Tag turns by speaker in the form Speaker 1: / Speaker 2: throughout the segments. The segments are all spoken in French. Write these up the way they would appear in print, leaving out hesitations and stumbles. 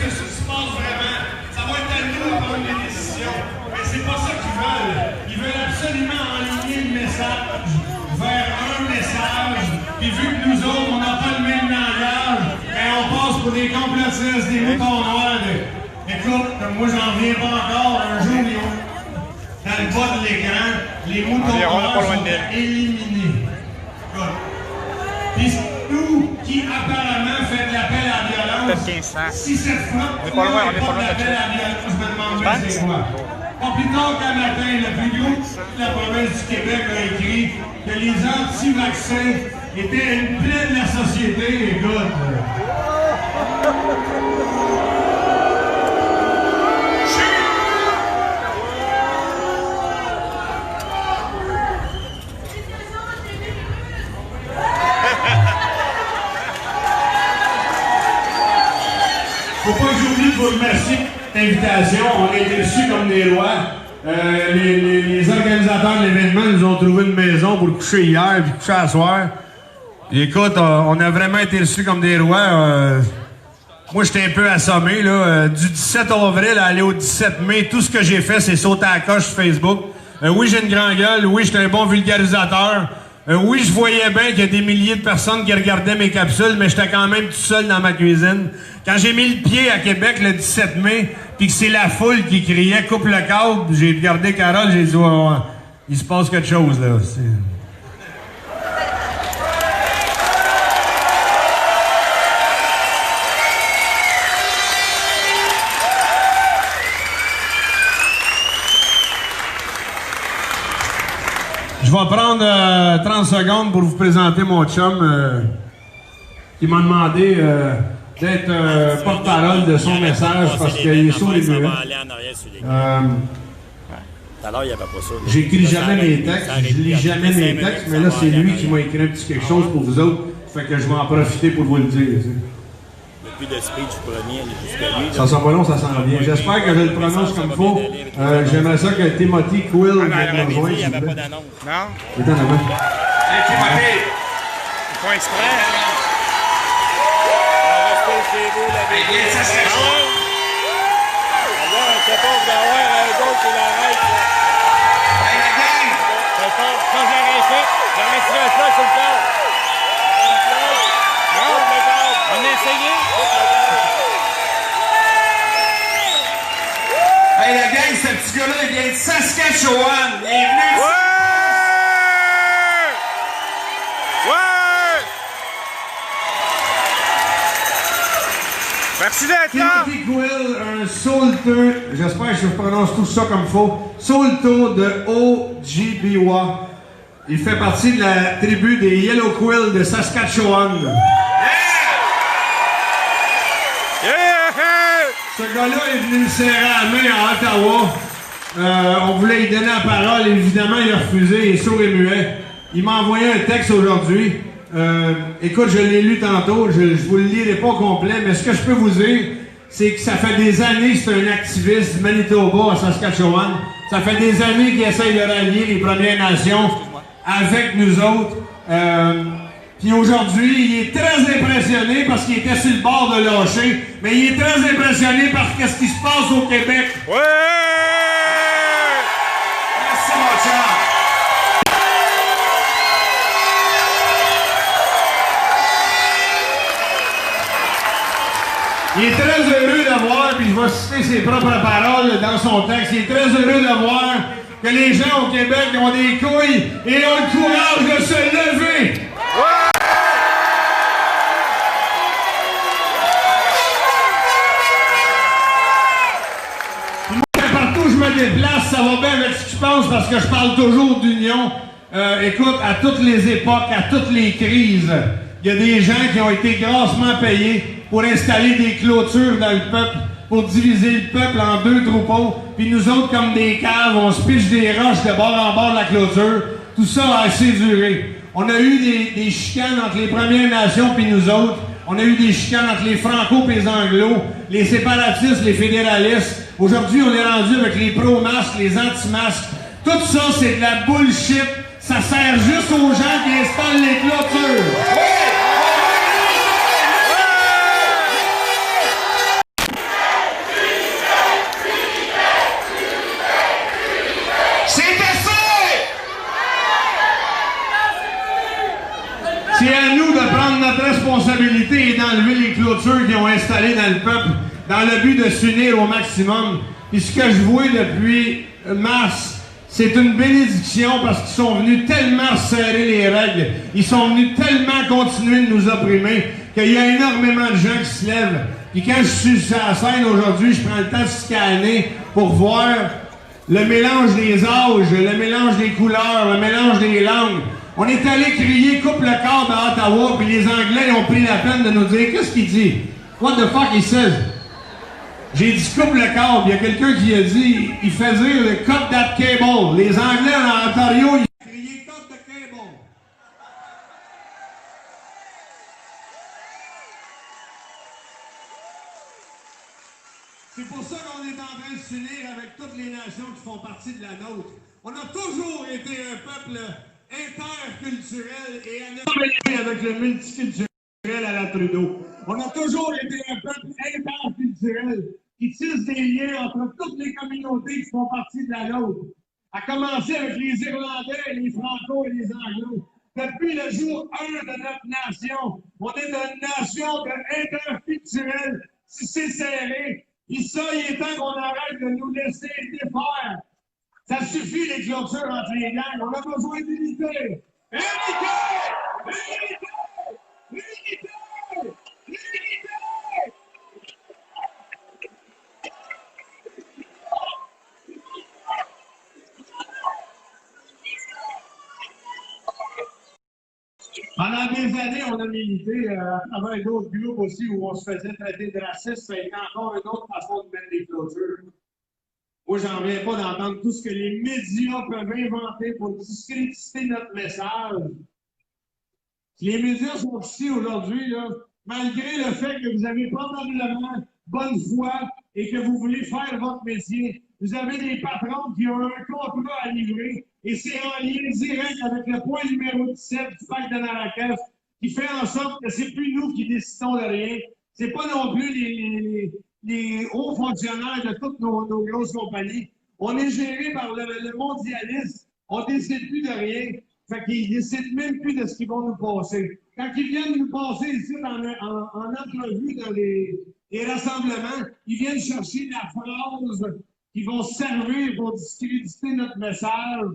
Speaker 1: ce qui se passe vraiment. Ça va être à nous à prendre des décisions. Mais c'est pas ça qu'ils veulent. Ils veulent absolument aligner le message vers un message. Puis vu que nous autres, on n'a pas le même langage, ben on passe pour des complotistes, des moutons noirs. Écoute, moi j'en reviens pas encore. Un jour, dans le bas de l'écran, les moutons noirs sont éliminés. Puis nous qui apparemment fait de l'appel à la violence, si cette flotte ne fait pas d'appel à la violence, je me demande bien c'est quoi. Pas plus tard qu'un matin, le plus gros de la province du Québec a écrit que les anti-vaccins étaient une plaie de la société. Écoute. Faut pas que j'oublie de vous remercier de l'invitation. On a été reçus comme des rois. Les organisateurs de l'événement nous ont trouvé une maison pour coucher hier puis coucher à soir. Et écoute, on a vraiment été reçus comme des rois. Moi, j'étais un peu assommé. Là. Du 17 avril à aller au 17 mai, tout ce que j'ai fait, c'est sauter à la coche sur Facebook. Oui, j'ai une grande gueule. Oui, j'étais un bon vulgarisateur. Oui, je voyais bien qu'il y a des milliers de personnes qui regardaient mes capsules, mais j'étais quand même tout seul dans ma cuisine. Quand j'ai mis le pied à Québec le 17 mai, puis que c'est la foule qui criait « Coupe le câble », j'ai regardé Carole, j'ai dit ouais, il se passe quelque chose là. Je vais prendre 30 secondes pour vous présenter mon chum qui m'a demandé d'être porte-parole de son message parce qu'il est sur les murs. J'écris jamais mes textes, je lis jamais mes textes, mais là c'est lui qui m'a écrit un petit quelque chose pour vous autres, fait que je vais en profiter pour vous le dire.
Speaker 2: Plus de speech premier, jusqu'à lui.
Speaker 1: Ça sent pas long, ça sent bien. J'espère que je le prononce comme il faut. J'aimerais ça que Timothy Quill vienne me rejoindre.
Speaker 2: Il n'y avait pas d'annonce. Non?
Speaker 1: Il est en avant.
Speaker 2: Hey, Timothy! Ils font exprès, hein? On va rester chez vous, la vie. Ça serait chaud. Là, on ne sait pas, vous allez avoir un autre qui l'arrête. Hey, la gang! Ça, j'aurais fait. J'aurais tiré ça sur le corps. Non, on a essayé.
Speaker 1: Hey la gang, ce petit gars-là, il vient de Saskatchewan. Il est venu.
Speaker 2: Ouais! Ouais! Merci d'être là!
Speaker 1: Timothy Quill, un saulteux, j'espère que je prononce tout ça comme il faut, saulteux de Ojibwa. Il fait partie de la tribu des Yellow Quill de Saskatchewan. Ce gars-là est venu me serrer la main à Ottawa. On voulait lui donner la parole. Évidemment, il a refusé. Il est sourd et muet. Il m'a envoyé un texte aujourd'hui. Écoute, je l'ai lu tantôt. Je vous le lirai pas au complet, mais ce que je peux vous dire, c'est que ça fait des années que c'est un activiste du Manitoba à Saskatchewan. Ça fait des années qu'il essaye de rallier les Premières Nations avec nous autres. Puis aujourd'hui, il est très impressionné parce qu'il était sur le bord de lâcher, mais il est très impressionné par ce qui se passe au Québec.
Speaker 2: Ouais!
Speaker 1: Merci, mon chum. Il est très heureux de voir, puis je vais citer ses propres paroles dans son texte, il est très heureux de voir que les gens au Québec ont des couilles et ont le courage de se lever. Ouais! Partout où je me déplace, ça va bien avec ce que je pense parce que je parle toujours d'union. Écoute, à toutes les époques, à toutes les crises, il y a des gens qui ont été grassement payés pour installer des clôtures dans le peuple, pour diviser le peuple en deux troupeaux. Puis nous autres, comme des caves, on se piche des roches de bord en bord de la clôture. Tout ça a assez duré. On a eu des chicanes entre les Premières Nations puis nous autres. On a eu des chicanes entre les Franco et les Anglos, les séparatistes, les fédéralistes. Aujourd'hui, on est rendu avec les pro-masques, les anti-masques. Tout ça, c'est de la bullshit. Ça sert juste aux gens qui installent les clôtures. responsabilité est d'enlever les clôtures qu'ils ont installées dans le peuple dans le but de s'unir au maximum. Et ce que je vois depuis mars, c'est une bénédiction parce qu'ils sont venus tellement serrer les règles, ils sont venus tellement continuer de nous opprimer qu'il y a énormément de gens qui se lèvent. Puis quand je suis sur la scène aujourd'hui, je prends le temps de scanner pour voir le mélange des âges, le mélange des couleurs, le mélange des langues. On est allé crier « Coupe le câble » à Ottawa, puis les Anglais ont pris la peine de nous dire « Qu'est-ce qu'il dit? What the fuck he says? » J'ai dit « Coupe le câble ». Il y a quelqu'un qui a dit « Il fait dire le « Cut that cable ». Les Anglais en Ontario, ils ont crié « Cut the cable ». C'est pour ça qu'on est en train de s'unir avec toutes les nations qui font partie de la nôtre. On a toujours été un peuple interculturel et à avec le multiculturel à la Trudeau. On a toujours été un peuple interculturel qui tisse des liens entre toutes les communautés qui font partie de la nôtre. À commencer avec les Irlandais, les Franco et les Anglo. Depuis le jour 1 de notre nation, on est une nation interculturelle, tissée serrée. Et ça, il est temps qu'on arrête de nous laisser défaire. Ça suffit, les clôtures entre les gangs. On a besoin d'unité. Unité! Unité! Unité! Unité! Pendant des années, on a milité à travers d'autres groupes aussi où on se faisait traiter de raciste. Ça a été encore une autre façon de mettre des clôtures. Moi, j'en reviens pas d'entendre tout ce que les médias peuvent inventer pour discréditer notre message. Les médias sont ici aujourd'hui, là, malgré le fait que vous avez probablement bonne foi et que vous voulez faire votre métier. Vous avez des patrons qui ont un contrat à livrer et c'est en lien direct avec le point numéro 17 du pacte de Marrakech qui fait en sorte que c'est plus nous qui décidons de rien. C'est pas non plus les hauts fonctionnaires de toutes nos grosses compagnies. On est géré par le mondialisme. On décide plus de rien. Fait qu'ils décident même plus de ce qu'ils vont nous passer. Quand ils viennent nous passer ici en entrevue dans les rassemblements, ils viennent chercher la phrase qui vont servir pour discréditer notre message.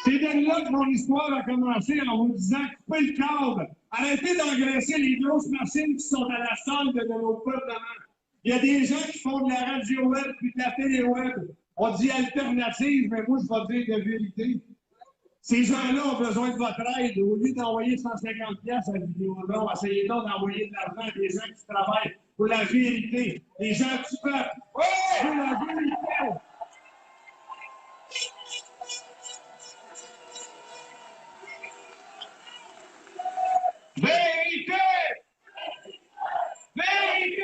Speaker 1: C'est de là que mon histoire a commencé en vous disant « Coupez le câble! Arrêtez d'engraisser les grosses machines qui sont à la solde de nos gouvernements! » Il y a des gens qui font de la radio web puis de la télé web. On dit alternative, mais moi, je vais dire de vérité. Ces gens-là ont besoin de votre aide. Au lieu d'envoyer 150$ à la vidéo-là, essayez donc d'envoyer de l'argent à des gens qui travaillent pour la vérité. Les gens du peuple. Oui! Pour la vérité! Vérité! Vérité!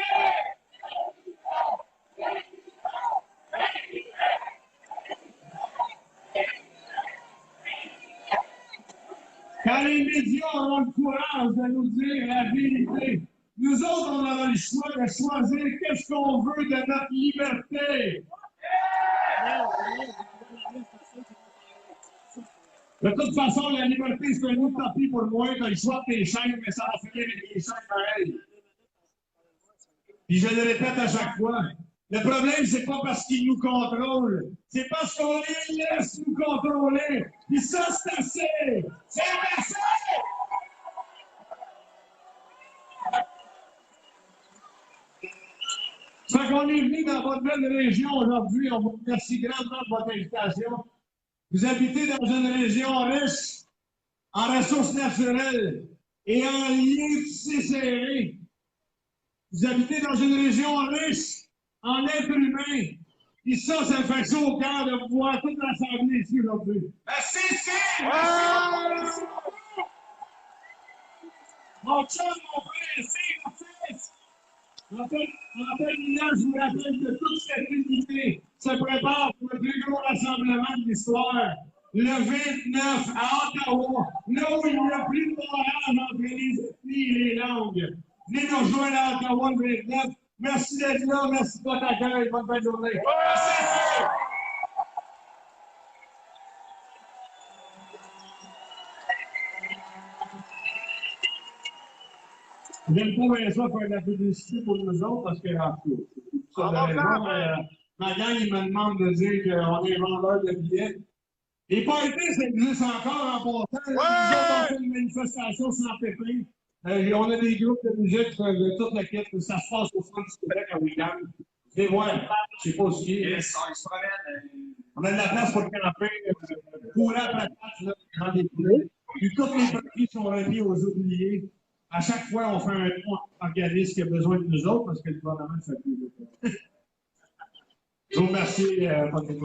Speaker 1: Quand les médias auront le courage de nous dire la vérité, nous autres, on aura le choix de choisir qu'est-ce qu'on veut de notre liberté. De toute façon, la liberté, c'est un autre tapis pour moi. Tu as le choix de tes chaînes, mais ça va finir avec les chaînes pareilles. Puis je le répète à chaque fois. Le problème, c'est pas parce qu'ils nous contrôlent. C'est parce qu'on les laisse nous contrôler. Puis ça, c'est assez. C'est assez! Fait qu'on est venu dans votre belle région aujourd'hui. On vous remercie grandement de votre invitation. Vous habitez dans une région riche en ressources naturelles et en liens tissés serrés. Vous habitez dans une région riche en êtres humains. Et ça me fait chaud au cœur de vous voir toute l'Assemblée ici aujourd'hui. Merci, merci! Mon chum, mon frère, c'est mon fils! En terminant, je vous rappelle que toute cette unité se prépare pour le plus gros rassemblement de l'histoire. Le 29 à Ottawa, là où il n'y a plus de barrage entre les ethnies et les langues. Venez nous rejoindre à Ottawa le 29. Merci d'être là, merci de votre accueil, bonne fin de journée. Merci. J'aime pas bien ça faire de la publicité pour nous autres parce que, en tout cas, ça de raison, ma gang, il me demande de dire qu'on est vendeur de billets. Les parties, ça existe encore en passant. Nous autres, on fait une manifestation sans pépé. On a des groupes de musique de toute la quête. Ça se passe au centre du Québec à week-end. Venez voir, je sais pas ce qui est. On a de la place pour le camper, courir à la place, là, dans les poules. Puis toutes les parties sont reliées aux oubliés. À chaque fois, on fait un organisme qui a besoin de nous autres parce que le gouvernement ne fait plus de ça. Je vous remercie, Patrick.